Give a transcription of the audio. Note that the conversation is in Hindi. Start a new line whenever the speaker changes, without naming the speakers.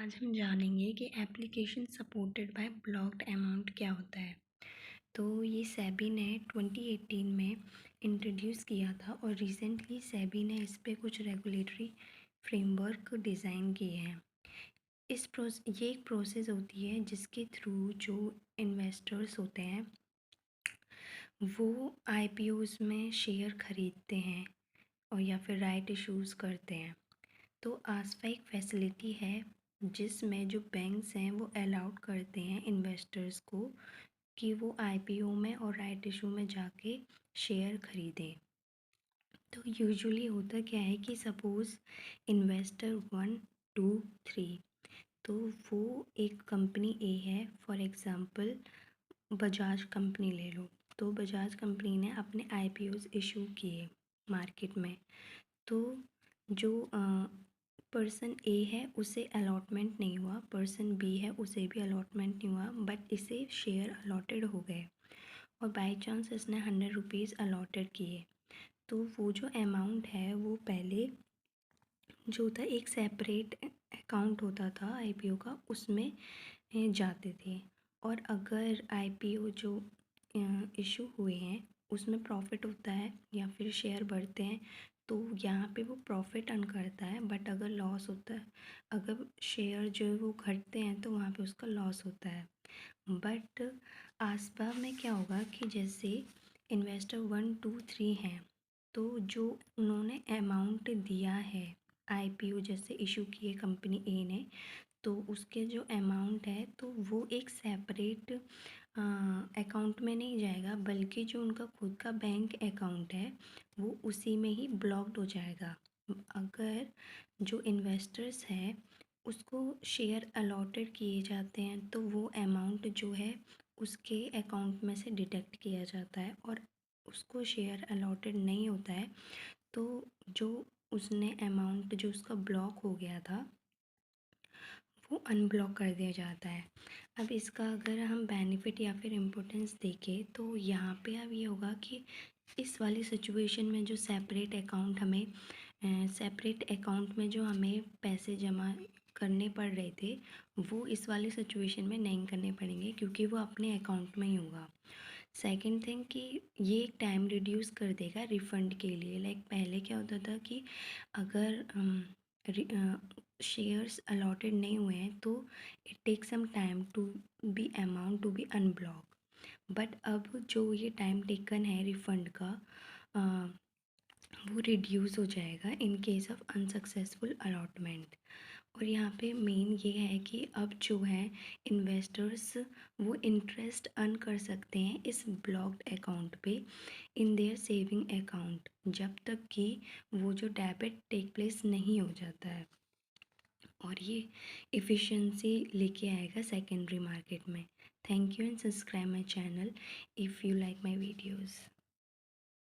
आज हम जानेंगे कि application supported by blocked amount क्या होता है। तो ये सेबी ने 2018 में इंट्रोड्यूस किया था और रिसेंटली सेबी ने इस पे कुछ रेगुलेटरी फ्रेमवर्क डिज़ाइन किए हैं। ये एक प्रोसेस होती है जिसके थ्रू जो इन्वेस्टर्स होते हैं वो आईपीओज़ में शेयर खरीदते हैं और या फिर राइट इश्यूज़ करते हैं। तो आस्फा एक फैसिलिटी है जिसमें जो बैंक्स हैं वो अलाउड करते हैं इन्वेस्टर्स को कि वो आईपीओ में और राइट इशू में जाके शेयर खरीदें। तो यूजुअली होता क्या है कि सपोज़ इन्वेस्टर 1, 2, 3, तो वो एक कंपनी ए है, फॉर एग्ज़ाम्पल बजाज कंपनी ले लो। तो बजाज कंपनी ने अपने आईपीओज़ इशू किए मार्केट में। तो जो पर्सन ए है उसे अलॉटमेंट नहीं हुआ, पर्सन बी है उसे भी अलॉटमेंट नहीं हुआ, बट इसे शेयर अलॉटेड हो गए और बाय चांस इसने 100 रुपीज़ अलॉटेड किए। तो वो जो अमाउंट है वो पहले जो था एक सेपरेट अकाउंट होता था आईपीओ का, उसमें जाते थे। और अगर आईपीओ जो इशू हुए हैं उसमें प्रॉफिट होता है या फिर शेयर बढ़ते हैं तो यहाँ पे वो प्रॉफिट अर्न करता है, बट अगर लॉस होता है, अगर शेयर जो है वो घटते हैं तो वहाँ पे उसका लॉस होता है। बट आसपास में क्या होगा कि जैसे इन्वेस्टर 1, 2, 3 हैं, तो जो उन्होंने अमाउंट दिया है आईपीओ जैसे इशू किए कंपनी ए ने, तो उसके जो अमाउंट है तो वो एक सेपरेट अकाउंट में नहीं जाएगा, बल्कि जो उनका खुद का बैंक अकाउंट है वो उसी में ही ब्लॉक्ड हो जाएगा। अगर जो इन्वेस्टर्स हैं उसको शेयर अलॉटेड किए जाते हैं तो वो अमाउंट जो है उसके अकाउंट में से डिडक्ट किया जाता है, और उसको शेयर अलॉटेड नहीं होता है तो जो उसने अमाउंट जो उसका ब्लॉक हो गया था वो अनब्लॉक कर दिया जाता है। अब इसका अगर हम बेनिफिट या फिर इम्पोर्टेंस देखें तो यहाँ पे अब ये होगा कि इस वाली सिचुएशन में जो सेपरेट अकाउंट में जो हमें पैसे जमा करने पड़ रहे थे वो इस वाली सिचुएशन में नहीं करने पड़ेंगे, क्योंकि वो अपने अकाउंट में ही होगा। सेकंड थिंग कि ये एक टाइम रिड्यूस कर देगा रिफ़ंड के लिए। लाइक पहले क्या होता था कि अगर शेयर्स अलॉटेड नहीं हुए हैं तो it take some time to be amount to be unblock, but अब जो ये टाइम टेकन है रिफ़ंड का वो रिड्यूस हो जाएगा in case of unsuccessful allotment. और यहाँ पे मेन ये है कि अब जो है इन्वेस्टर्स वो इंटरेस्ट अर्न कर सकते हैं इस ब्लॉक्ड अकाउंट पे इन देयर सेविंग अकाउंट, जब तक कि वो जो डेबिट टेक प्लेस नहीं हो जाता है। और ये एफिशिएंसी लेके आएगा सेकेंडरी मार्केट में। Thank you and subscribe my channel if you like my videos.